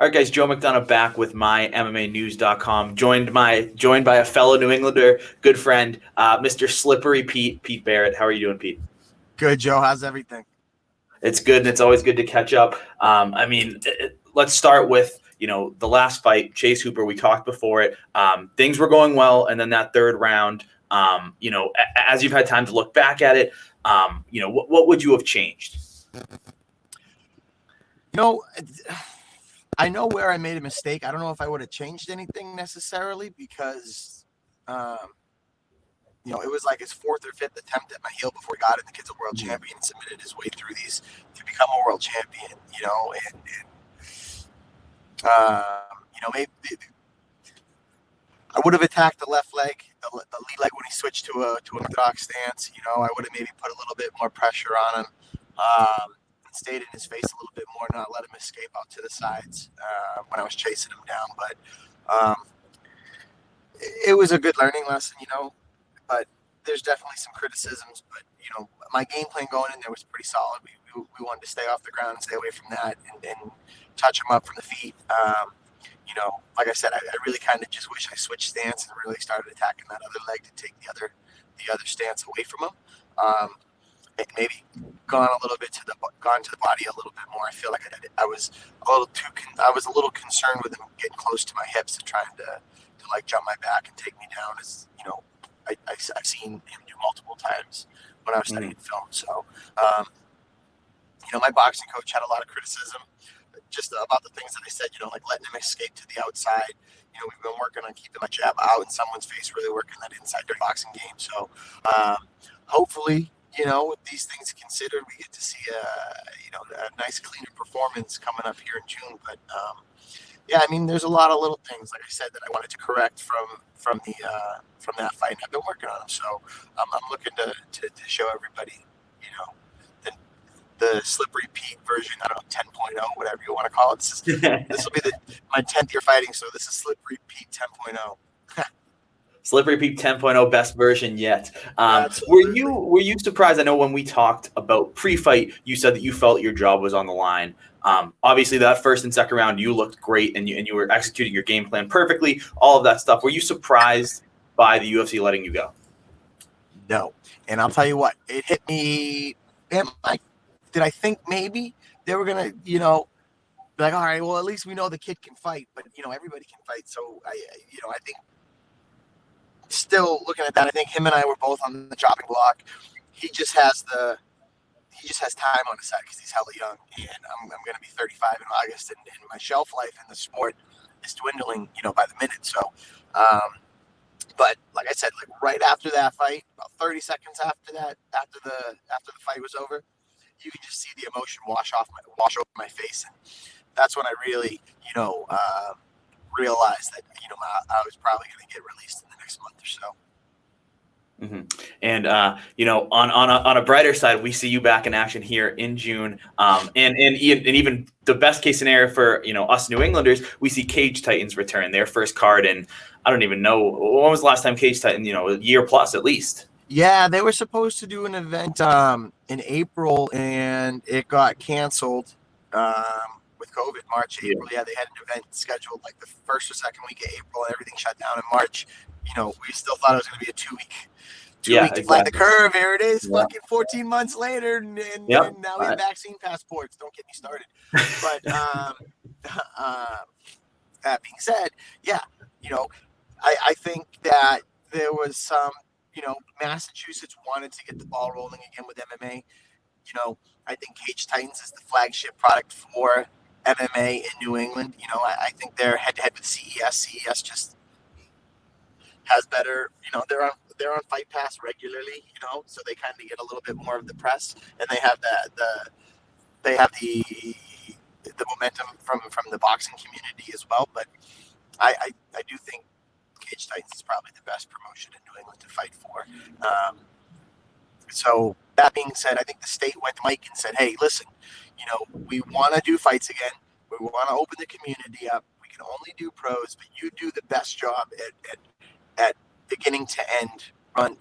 All right, guys. Joe McDonough back with my MMAnews.com. Joined by a fellow New Englander, good friend, Mr. Slippery Pete Barrett. How are you doing, Pete? Good, Joe. How's everything? It's good, and it's always good to catch up. Let's start with the last fight, Chase Hooper. We talked before it. Things were going well, and then that third round. As you've had time to look back at it, what would you have changed? I know where I made a mistake. I don't know if I would have changed anything necessarily because, it was like his fourth or fifth attempt at my heel before he got it. The kid's a world champion, submitted his way through these to become a world champion, maybe I would have attacked the left leg, the lead leg when he switched to a orthodox stance. I would have maybe put a little bit more pressure on him. Stayed in his face a little bit more, not let him escape out to the sides when I was chasing him down. But it was a good learning lesson, but there's definitely some criticisms. But, my game plan going in there was pretty solid. We wanted to stay off the ground and stay away from that and touch him up from the feet. Like I said, I really kind of just wish I switched stance and really started attacking that other leg to take the other stance away from him. Maybe gone to the body a little bit more. I feel like I was a little concerned with him getting close to my hips and trying to like jump my back and take me down. As I've seen him do multiple times when I was studying film. So, my boxing coach had a lot of criticism just about the things that I said. Like letting him escape to the outside. We've been working on keeping my jab out in someone's face, really working that inside their boxing game. So, hopefully. With these things considered, we get to see a nice, cleaner performance coming up here in June. But there's a lot of little things, like I said, that I wanted to correct from that fight. And I've been working on them, so I'm looking to show everybody, the Slippery Pete version. I don't know, 10.0, whatever you want to call it. This will be my 10th year fighting, so this is Slippery Pete 10.0. Slippery Pete 10.0, best version yet. Were you surprised? I know when we talked about pre-fight, you said that you felt your job was on the line. Obviously, that first and second round, you looked great, and you were executing your game plan perfectly. All of that stuff. Were you surprised by the UFC letting you go? No, and I'll tell you what, it hit me. Did I think maybe they were gonna, be like, all right, well, at least we know the kid can fight, but everybody can fight. So I think. Still looking at that, I think him and I were both on the chopping block. He just has time on his side because he's hella young, and I'm going to be 35 in August, and my shelf life in the sport is dwindling, by the minute. So, but like I said, like right after that fight, about 30 seconds after the fight was over, you can just see the emotion wash over my face, and that's when I really, realized that I was probably going to get released in the next month or so. Mm-hmm. And on a brighter side, we see you back in action here in June. And even the best case scenario for us New Englanders, we see Cage Titans return their first card, and I don't even know when was the last time Cage Titan, a year plus at least. Yeah, they were supposed to do an event in April, and it got canceled. With COVID, March, April, yeah, they had an event scheduled like the first or second week of April, and everything shut down in March. We still thought it was going to be a two week to fly the curve. Here it is, fucking 14 months later, and now we have vaccine passports. Don't get me started. But that being said, I think that there was some, Massachusetts wanted to get the ball rolling again with MMA. I think Cage Titans is the flagship product for MMA in New England. I think they're head-to-head with CES. CES just has better, they're on Fight Pass regularly, so they kind of get a little bit more of the press, and they have the momentum from the boxing community as well. But I do think Cage Titans is probably the best promotion in New England to fight for. So that being said, I think the state went to Mike and said, hey, listen, we want to do fights again. We want to open the community up. We can only do pros, but you do the best job at beginning to end run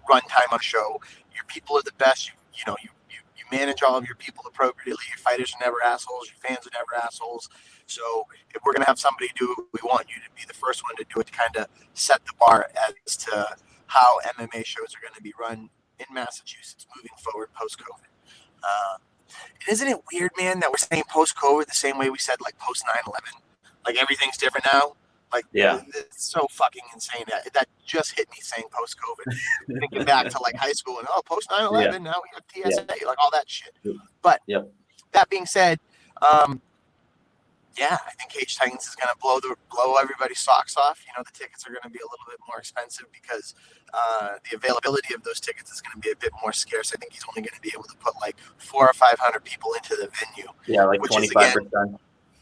time on a show. Your people are the best. You manage all of your people appropriately. Your fighters are never assholes. Your fans are never assholes. So if we're going to have somebody do it, we want you to be the first one to do it, to kind of set the bar as to how MMA shows are going to be run in Massachusetts moving forward post-COVID. Isn't it weird, man, that we're saying post-COVID the same way we said like post-9/11? Like everything's different now. Like, it's so fucking insane. That just hit me saying post-COVID. Thinking back to like high school and post 9/11, now we have TSA, like all that shit. But that being said, I think Cage Titans is going to blow everybody's socks off. You know, the tickets are going to be a little bit more expensive because the availability of those tickets is going to be a bit more scarce. I think he's only going to be able to put like 400 or 500 people into the venue. Yeah, like 25%.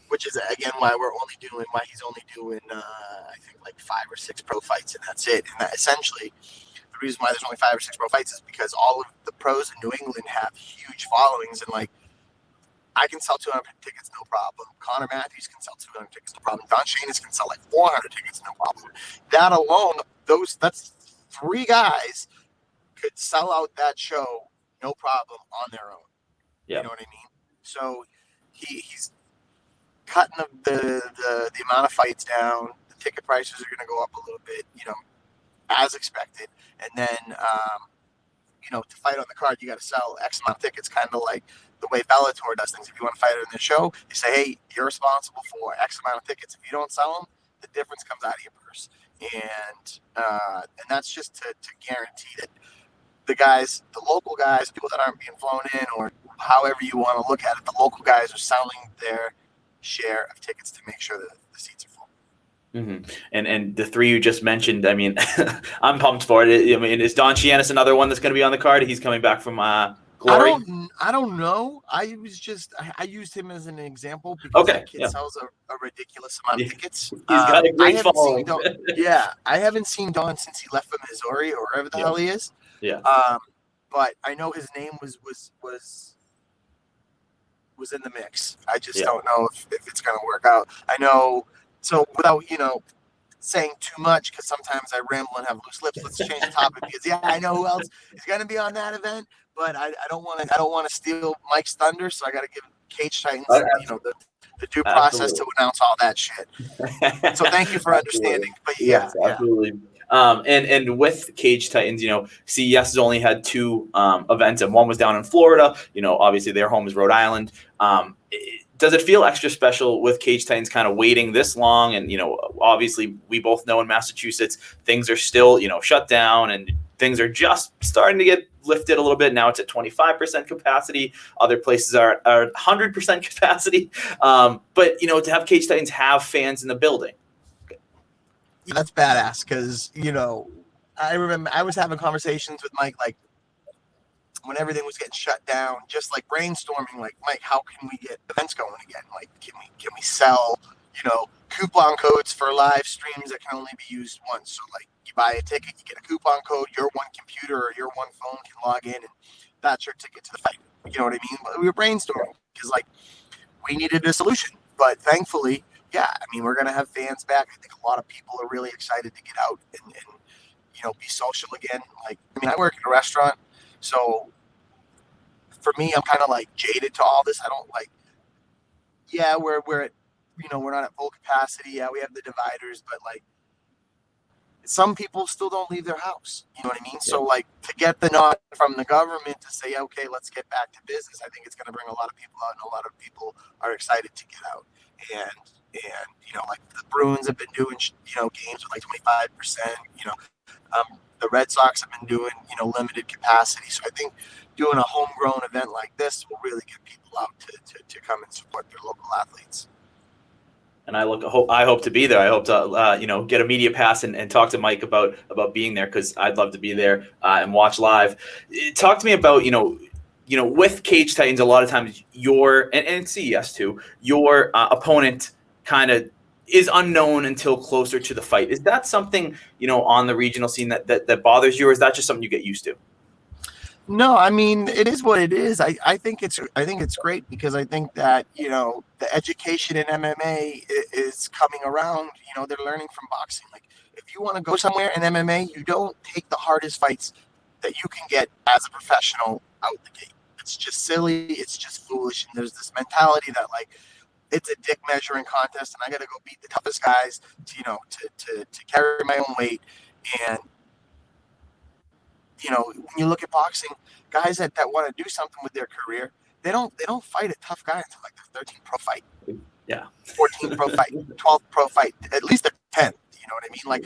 Which is again why he's only doing I think like 5 or 6 pro fights, and that's it. And that essentially the reason why there's only 5 or 6 pro fights is because all of the pros in New England have huge followings, and like I can sell 200 tickets, no problem. Connor Matthews can sell 200 tickets, no problem. Don Shanis can sell like 400 tickets, no problem. That alone, that's 3 guys could sell out that show, no problem, on their own. You know what I mean? So he's cutting the amount of fights down. The ticket prices are going to go up a little bit, you know, as expected. And then, to fight on the card, you got to sell X amount of tickets, kind of like the way Bellator does things. If you want to fight in the show, you say, hey, you're responsible for X amount of tickets. If you don't sell them, the difference comes out of your purse. And that's just to guarantee that the local guys, people that aren't being flown in, or however you want to look at it, the local guys are selling their share of tickets to make sure that the seats are full. Mm-hmm. And the 3 you just mentioned, I mean, I'm pumped for it. I mean, is Don Shanis another one that's going to be on the card? He's coming back from Glory. I don't know. I used him as an example because that kid sells a ridiculous amount of tickets. He's got a great following. I haven't seen Don since he left from Missouri or wherever the hell he is. Yeah. But I know his name was in the mix. I just don't know if it's going to work out. I know. So without saying too much, because sometimes I ramble and have loose lips, let's change the topic because I know who else is going to be on that event. But I don't want to steal Mike's thunder, so I got to give Cage Titans the due process to announce all that shit. So thank you for understanding. But yes, absolutely. And with Cage Titans, CES has only had 2 events, and one was down in Florida. Obviously their home is Rhode Island. Does it feel extra special with Cage Titans kind of waiting this long? And, obviously we both know in Massachusetts, things are still, shut down, and things are just starting to get lifted a little bit. Now it's at 25% capacity. Other places are at 100% capacity. But, to have Cage Titans have fans in the building. That's badass because, I remember I was having conversations with Mike, like, when everything was getting shut down, just like brainstorming, like, Mike, how can we get events going again? Like, can we sell, coupon codes for live streams that can only be used once? So, like, you buy a ticket, you get a coupon code, your one computer or your one phone can log in, and that's your ticket to the fight. You know what I mean? But we were brainstorming because, like, we needed a solution. But thankfully, we're going to have fans back. I think a lot of people are really excited to get out and be social again. Like, I work in a restaurant, so for me, I'm kind of like jaded to all this. I don't like, we're at, we're not at full capacity. Yeah, we have the dividers, but like some people still don't leave their house. You know what I mean? Yeah. So like to get the nod from the government to say, okay, let's get back to business, I think it's going to bring a lot of people out, and a lot of people are excited to get out. And like the Bruins have been doing, games with like 25%, the Red Sox have been doing, limited capacity. So I think doing a homegrown event like this will really get people out to come and support their local athletes. And I hope to be there. I hope to, get a media pass and talk to Mike about being there, because I'd love to be there and watch live. Talk to me about, with Cage Titans, a lot of times and CES too, your opponent kind of is unknown until closer to the fight. Is that something, on the regional scene that bothers you, or is that just something you get used to? No, it is what it is. I think it's great because I think that, the education in MMA is coming around. They're learning from boxing. Like, if you want to go somewhere in MMA, you don't take the hardest fights that you can get as a professional out the gate. it's just silly. It's just foolish. And there's this mentality that like it's a dick measuring contest, and I got to go beat the toughest guys to carry my own weight. And when you look at boxing, guys that want to do something with their career, they don't fight a tough guy until like their 13th pro fight. Yeah. 14th pro fight, 12th pro fight, at least their 10th. You know what I mean? Like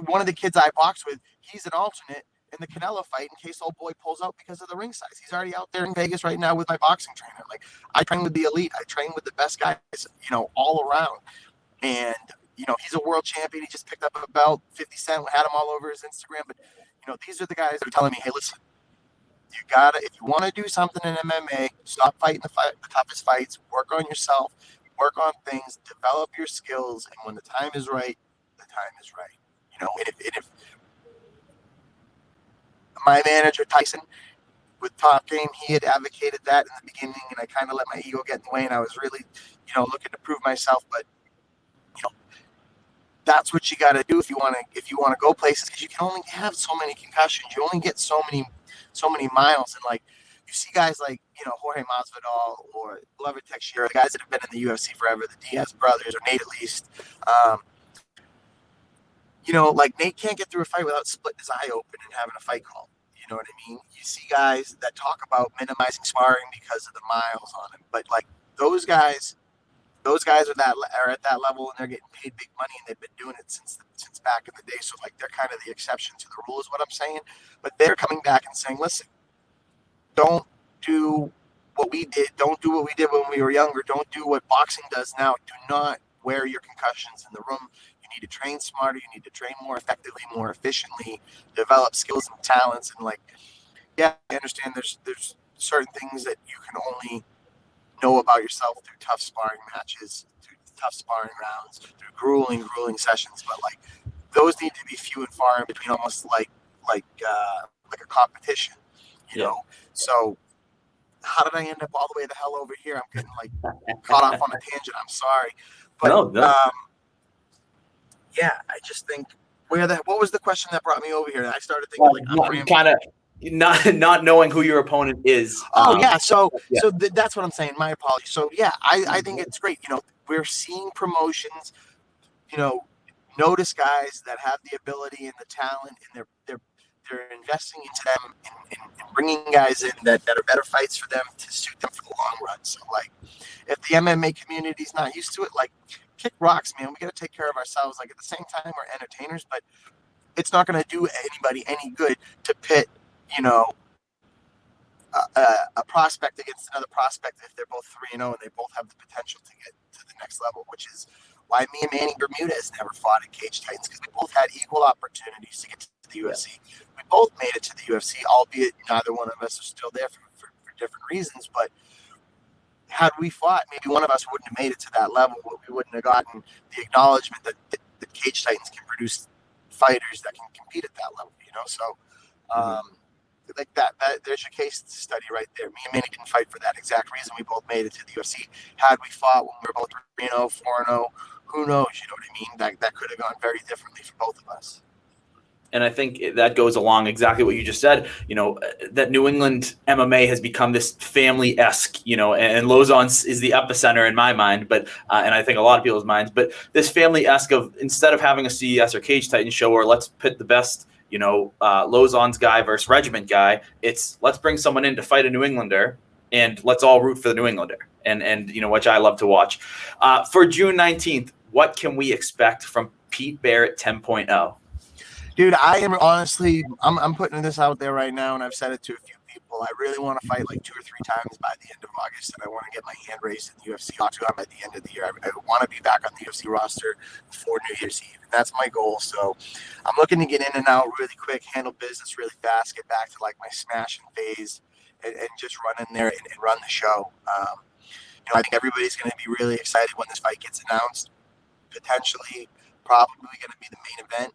one of the kids I boxed with, he's an alternate in the Canelo fight in case old boy pulls out because of the ring size. He's already out there in Vegas right now with my boxing trainer. Like I train with the elite. I train with the best guys, all around. And, he's a world champion. He just picked up a belt. 50 Cent had him all over his Instagram. But, these are the guys that are telling me, hey, listen, if you want to do something in MMA, stop fighting the toughest fights, work on yourself, work on things, develop your skills. And when the time is right, the time is right. And if my manager, Tyson, with Top Game, he had advocated that in the beginning, and I kind of let my ego get in the way, and I was really, looking to prove myself. But, that's what you got to do if you want to go places, because you can only have so many concussions. You only get so many miles, and like you see guys like Jorge Masvidal or Glover Teixeira, the guys that have been in the UFC forever, the Diaz brothers or Nate at least. Like Nate can't get through a fight without splitting his eye open and having a fight called. You know what I mean? You see guys that talk about minimizing sparring because of the miles on him, but like those guys are at that level, and they're getting paid big money, and they've been doing it since back in the day. So like they're kind of the exception to the rule, is what I'm saying. But they're coming back and saying, listen, don't do what we did. Don't do what we did when we were younger. Don't do what boxing does now. Do not wear your concussions in the room. You need to train smarter. You need to train more effectively, more efficiently, develop skills and talents. And like, yeah, I understand there's certain things that you can only know about yourself through tough sparring matches, through tough sparring rounds, through grueling sessions. But like those need to be few and far in between, almost like a competition, you know. So how did I end up all the way the hell over here? I'm getting like caught off on a tangent. I'm sorry, but yeah, I just think what was the question that brought me over here? I started thinking kind of not knowing who your opponent is. So that's what I'm saying. My apologies. So yeah, I think it's great. We're seeing promotions, notice guys that have the ability and the talent, and they're investing into them and bringing guys in that are better fights for them to suit them for the long run. So like, if the MMA community is not used to it, like kick rocks, man. We got to take care of ourselves. Like at the same time, we're entertainers, but it's not going to do anybody any good to pit, a prospect against another prospect if they're both 3-0 and they both have the potential to get to the next level, which is why me and Manny Bermudez never fought at Cage Titans, because we both had equal opportunities to get to the UFC. We both made it to the UFC, albeit neither one of us are still there for different reasons. But had we fought, maybe one of us wouldn't have made it to that level. We wouldn't have gotten the acknowledgement that Cage Titans can produce fighters that can compete at that level. So. Like that there's your case study right there. Me and Manny didn't fight for that exact reason. We both made it to the UFC. Had we fought when we were both 3-0, 4-0, who knows? You know what I mean? That could have gone very differently for both of us. And I think that goes along exactly what you just said. That New England MMA has become this family-esque, and Lausanne is the epicenter in my mind, but and I think a lot of people's minds. But this family-esque of, instead of having a CES or Cage Titan show where let's pit the best, Lausanne's guy versus Regiment guy, it's let's bring someone in to fight a New Englander, and let's all root for the New Englander, and which I love to watch. For June 19th, what can we expect from Pete Barrett 10.0? Dude, I am honestly, I'm putting this out there right now, and I've said it to a few people. I really want to fight like 2 or 3 times by the end of August, and I want to get my hand raised in the UFC octagon by the end of the year. I want to be back on the UFC roster before New Year's Eve, and that's my goal. So I'm looking to get in and out really quick, handle business really fast, get back to like my smashing phase, and just run in there and run the show. I think everybody's going to be really excited when this fight gets announced. Potentially, probably going to be the main event.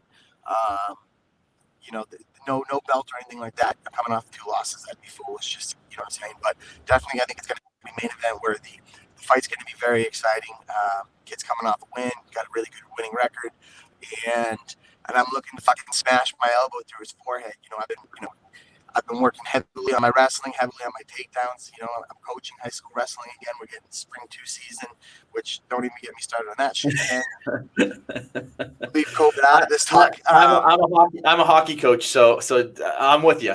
No belt or anything like that. Coming off 2 losses, that'd be foolish. Just what I'm saying. But definitely, I think it's going to be main event where the fight's going to be very exciting. Kid's coming off a win, got a really good winning record, and I'm looking to fucking smash my elbow through his forehead. I've been working heavily on my wrestling, heavily on my takedowns. You know, I'm coaching high school wrestling again. We're getting spring 2 season, which don't even get me started on that shit again. Leave COVID out of this talk. I'm a hockey coach, so I'm with you.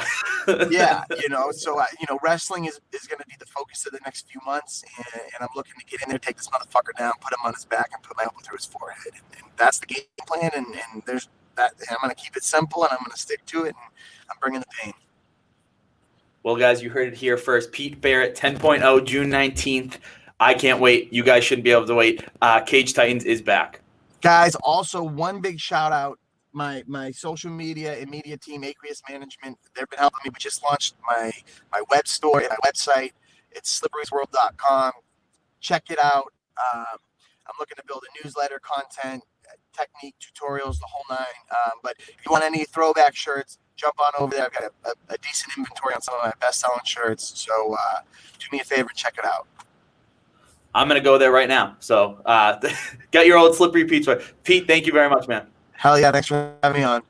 Yeah, you know, so wrestling is going to be the focus of the next few months, and I'm looking to get in there, take this motherfucker down, put him on his back, and put my elbow through his forehead, and that's the game plan. And there's that. And I'm going to keep it simple, and I'm going to stick to it, and I'm bringing the pain. Well, guys, you heard it here first. Pete Barrett, 10.0, June 19th. I can't wait. You guys shouldn't be able to wait. Cage Titans is back. Guys, also one big shout out. My social media and media team, Aqueous Management, they've been helping me. We just launched my web store and my website. It's slipperysworld.com. Check it out. I'm looking to build a newsletter, content, technique, tutorials, the whole nine. But if you want any throwback shirts, jump on over there. I've got a decent inventory on some of my best-selling shirts. So do me a favor and check it out. I'm going to go there right now. So get your old Slippery Pete. Pete, thank you very much, man. Hell yeah. Thanks for having me on.